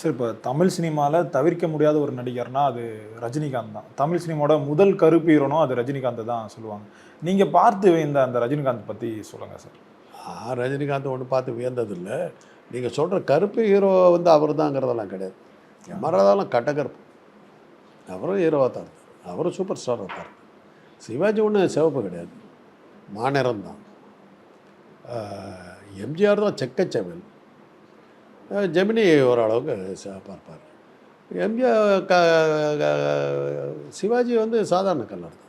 Sir இப்போ தமிழ் சினிமாவில் தவிர்க்க முடியாத ஒரு நடிகர்னா அது ரஜினிகாந்த் தான். தமிழ் சினிமாவோட முதல் கருப்பு ஹீரோனும் அது ரஜினிகாந்த் தான் சொல்லுவாங்க. நீங்கள் பார்த்து இந்த அந்த ரஜினிகாந்த் பற்றி சொல்லுங்கள் சார். ரஜினிகாந்த் ஒன்று பார்த்து வியந்ததில்ல. நீங்கள் சொல்கிற கருப்பு ஹீரோ வந்து அவர் தாங்கிறதெல்லாம் கிடையாது. எம்மறதாலும் கட்டகருப்பு. அவரும் ஹீரோவாக தான் இருந்தார். அவரும் சூப்பர் ஸ்டாராக தான் இருந்தார். சிவாஜி ஒன்றும் சிவப்பு கிடையாது, மாநிறம் தான். எம்ஜிஆர் தான் செக்கச்செவல். ஜெமினி ஓரளவுக்கு பார்ப்பார். எம்ஜிஆர் சிவாஜி வந்து சாதாரண கலர் தான்.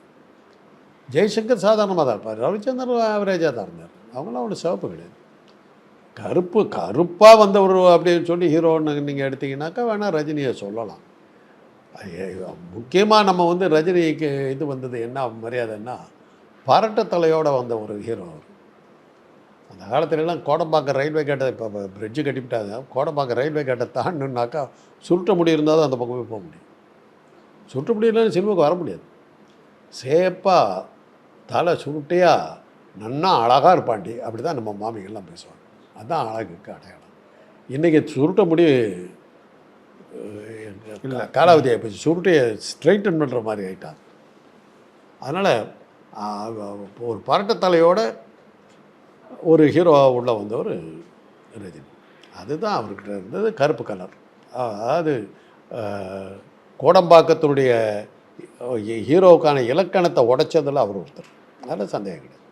ஜெய்சங்கர் சாதாரணமாக தான் இருப்பார். ரவிச்சந்திரன் ஆவரேஜாக தான் இருந்தார். அவங்களாம் ஒன்றும் சிவப்பு கிடையாது. கருப்பாக வந்தவர் அப்படின்னு சொல்லி ஹீரோன்னு நீங்கள் எடுத்தீங்கன்னாக்கா வேணால் ரஜினியை சொல்லலாம். முக்கியமாக நம்ம வந்து ரஜினிக்கு இது வந்தது என்ன மரியாதைன்னா, பரட்ட தலையோடு வந்த ஒரு ஹீரோ அவர். அந்த காலத்துலலாம் கோடம்பாக்கம் ரயில்வே கேட்டை இப்போ பிரிட்ஜு கட்டிவிட்டாங்க. கோடம்பாக்கம் ரயில்வே கேட்டை தாண்டணுன்னாக்கா சுருட்ட முடி இருந்தால் தான் அந்த பக்கமே போக முடியும். சுருட்ட முடியலன்னு சினிமாவுக்கு வர முடியாது. சேப்பாக தலை சுருட்டையாக நன்னா அழகாக இருப்பாண்டி, அப்படி தான் நம்ம மாமிகள்லாம் பேசுவாங்க. அதுதான் அழகுக்கு அடையாளம். இன்றைக்கி சுருட்ட முடி காலாவதியாக போச்சு. சுருட்டையை ஸ்ட்ரைட்டன் பண்ணுற மாதிரி ஆகிட்டாங்க. அதனால் ஒரு பரட்டத்தலையோட ஒரு ஹீரோவாக உள்ள வந்தவர் ரஜினி. அதுதான் அவர்கிட்ட இருந்தது கருப்பு கலர். அதாவது கோடம்பாக்கத்தினுடைய ஹீரோவுக்கான இலக்கணத்தை உடைச்சதில் அவர் ஒருத்தர். அதில் சந்தேகம் கிடையாது.